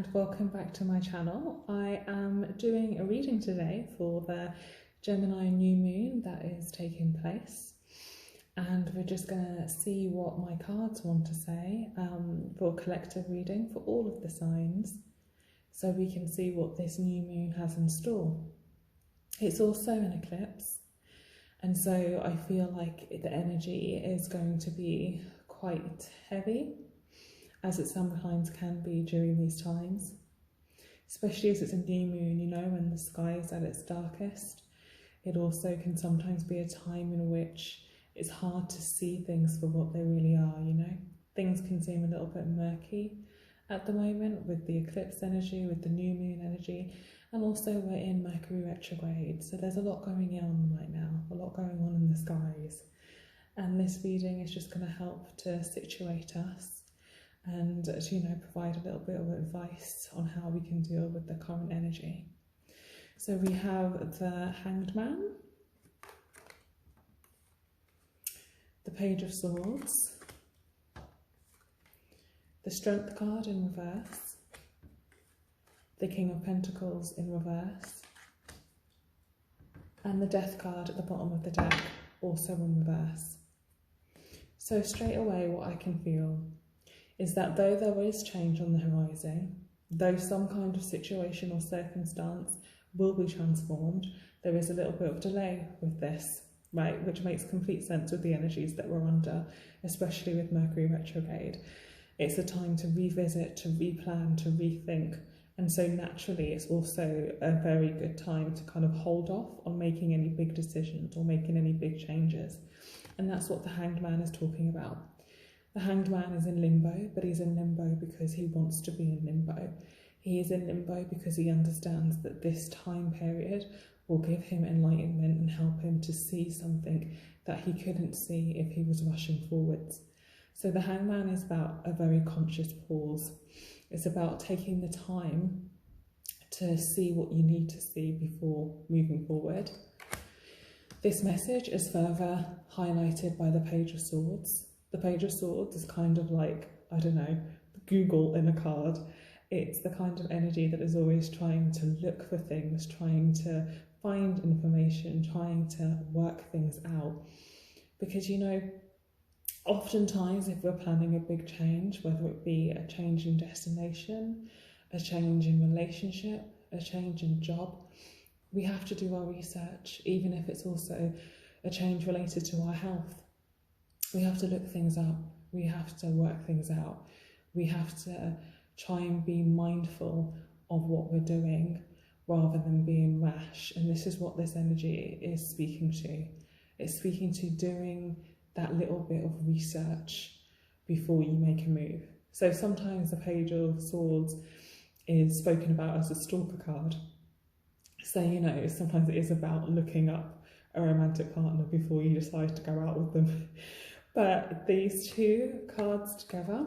and welcome back to my channel. I am doing a reading today for the Gemini new moon that is taking place, and we're just going to see what my cards want to say for a collective reading for all of the signs, so we can see what this new moon has in store. It's also an eclipse, and so I feel like the energy is going to be quite heavy, as it sometimes can be during these times, especially as it's a new moon, you know, when the sky is at its darkest. It also can sometimes be a time in which it's hard to see things for what they really are, you know. Things can seem a little bit murky at the moment with the eclipse energy, with the new moon energy, and also we're in Mercury retrograde, so there's a lot going on right now, a lot going on in the skies. And this reading is just going to help to situate us and to, you know, provide a little bit of advice on how we can deal with the current energy. So we have the Hanged Man, the Page of Swords, the Strength card in reverse, the King of Pentacles in reverse, and the Death card at the bottom of the deck, also in reverse. So straight away what I can feel is that though there is change on the horizon, though some kind of situation or circumstance will be transformed, there is a little bit of delay with this, right? Which makes complete sense with the energies that we're under, especially with Mercury retrograde. It's a time to revisit, to replan, to rethink. And so naturally, it's also a very good time to kind of hold off on making any big decisions or making any big changes. And that's what the Hanged Man is talking about. The Hanged Man is in limbo, but he's in limbo because he wants to be in limbo. He is in limbo because he understands that this time period will give him enlightenment and help him to see something that he couldn't see if he was rushing forwards. So the Hanged Man is about a very conscious pause. It's about taking the time to see what you need to see before moving forward. This message is further highlighted by the Page of Swords. The Page of Swords is kind of like, I don't know, Google in a card. It's the kind of energy that is always trying to look for things, trying to find information, trying to work things out. Because, you know, oftentimes if we're planning a big change, whether it be a change in destination, a change in relationship, a change in job, we have to do our research, even if it's also a change related to our health. We have to look things up, we have to work things out, we have to try and be mindful of what we're doing rather than being rash. And this is what this energy is speaking to. It's speaking to doing that little bit of research before you make a move. So sometimes the Page of Swords is spoken about as a stalker card. So, you know, sometimes it is about looking up a romantic partner before you decide to go out with them. But these two cards together,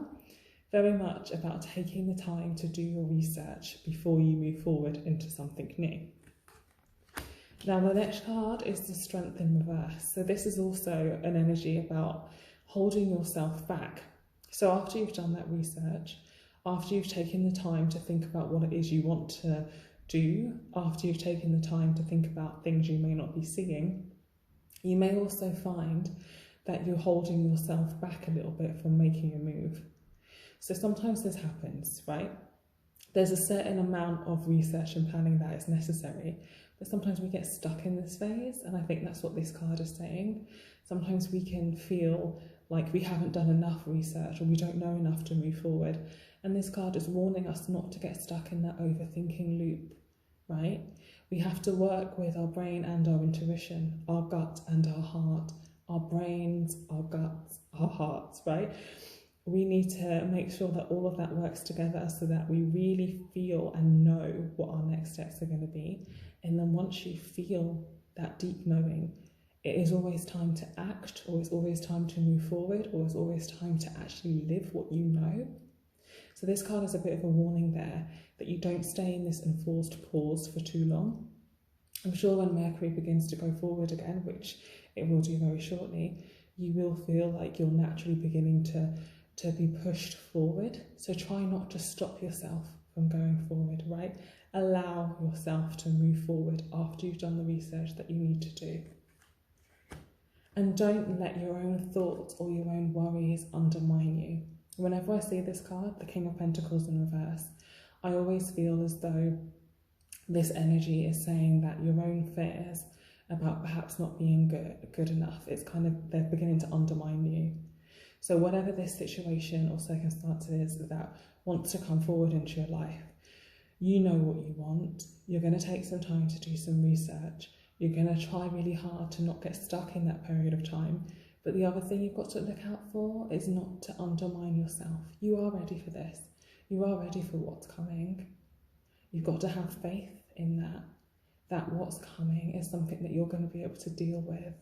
very much about taking the time to do your research before you move forward into something new. Now the next card is the Strength in reverse. So this is also an energy about holding yourself back. So after you've done that research, after you've taken the time to think about what it is you want to do, after you've taken the time to think about things you may not be seeing, you may also find that you're holding yourself back a little bit from making a move. So sometimes this happens, right? There's a certain amount of research and planning that is necessary, but sometimes we get stuck in this phase, and I think that's what this card is saying. Sometimes we can feel like we haven't done enough research or we don't know enough to move forward, and this card is warning us not to get stuck in that overthinking loop, right? We have to work with our brain and our intuition, our gut and our heart, our brains, our guts, our hearts, right? We need to make sure that all of that works together so that we really feel and know what our next steps are going to be. And then once you feel that deep knowing, it is always time to act, or it's always time to move forward, or it's always time to actually live what you know. So this card is a bit of a warning there, that you don't stay in this enforced pause for too long. I'm sure when Mercury begins to go forward again, which it will do very shortly, you will feel like you're naturally beginning to be pushed forward. So try not to stop yourself from going forward, right? Allow yourself to move forward after you've done the research that you need to do. And don't let your own thoughts or your own worries undermine you. Whenever I see this card, the King of Pentacles in reverse, I always feel as though this energy is saying that your own fears about perhaps not being good enough, it's kind of, they're beginning to undermine you. So whatever this situation or circumstance is that wants to come forward into your life, you know what you want. You're going to take some time to do some research. You're going to try really hard to not get stuck in that period of time. But the other thing you've got to look out for is not to undermine yourself. You are ready for this. You are ready for what's coming. You've got to have faith in that what's coming is something that you're going to be able to deal with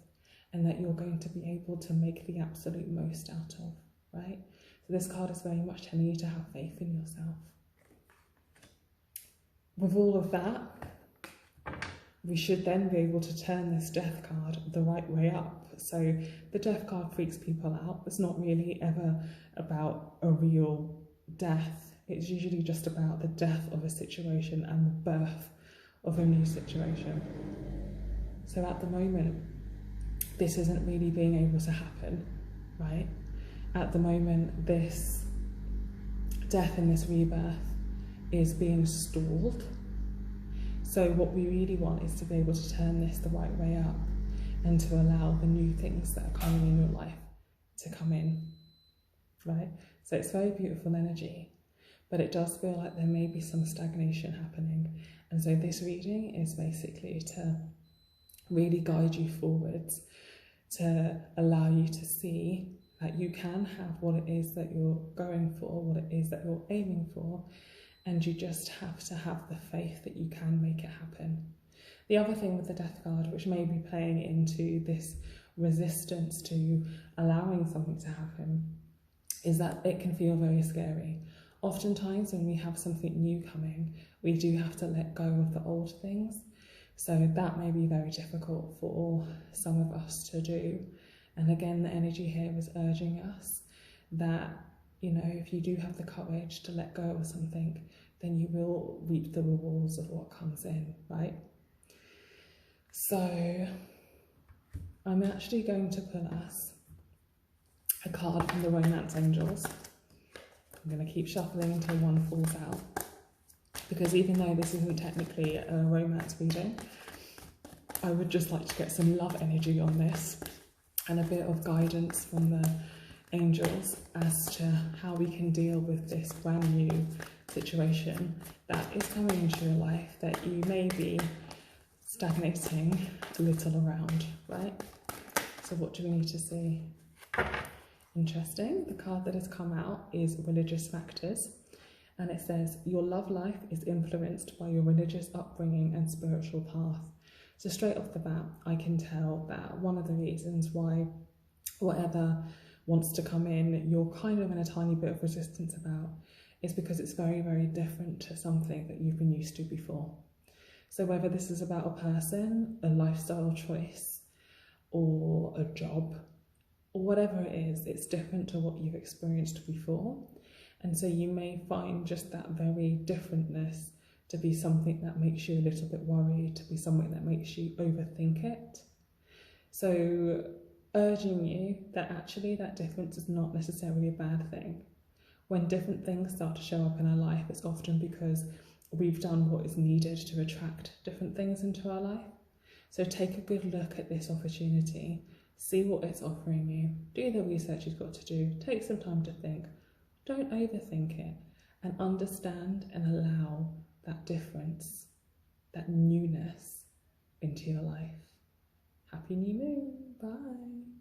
and that you're going to be able to make the absolute most out of, right? So this card is very much telling you to have faith in yourself. With all of that, we should then be able to turn this death card the right way up. So the death card freaks people out. It's not really ever about a real death. It's usually just about the death of a situation and the birth of a new situation. So at the moment, this isn't really being able to happen, right? At the moment, this death and this rebirth is being stalled. So what we really want is to be able to turn this the right way up and to allow the new things that are coming in your life to come in, right? So it's very beautiful energy, but it does feel like there may be some stagnation happening. And so this reading is basically to really guide you forwards, to allow you to see that you can have what it is that you're going for, what it is that you're aiming for, and you just have to have the faith that you can make it happen. The other thing with the death card, which may be playing into this resistance to allowing something to happen, is that it can feel very scary. Oftentimes when we have something new coming, we do have to let go of the old things. So that may be very difficult for some of us to do. And again, the energy here is urging us that, you know, if you do have the courage to let go of something, then you will reap the rewards of what comes in, right? So I'm actually going to pull us a card from the Romance Angels. I'm going to keep shuffling until one falls out, because even though this isn't technically a romance reading, I would just like to get some love energy on this and a bit of guidance from the angels as to how we can deal with this brand new situation that is coming into your life that you may be stagnating a little around, right? So what do we need to see? Interesting. The card that has come out is Religious Factors, and it says your love life is influenced by your religious upbringing and spiritual path. So straight off the bat, I can tell that one of the reasons why whatever wants to come in, you're kind of in a tiny bit of resistance about, is because it's very, very different to something that you've been used to before. So whether this is about a person, a lifestyle choice, or a job, or whatever it is, it's different to what you've experienced before. And so you may find just that very differentness to be something that makes you a little bit worried, to be something that makes you overthink it. So urging you that actually that difference is not necessarily a bad thing. When different things start to show up in our life, it's often because we've done what is needed to attract different things into our life. So take a good look at this opportunity, see what it's offering you, do the research you've got to do, take some time to think, don't overthink it, and understand and allow that difference, that newness into your life. Happy new moon, bye.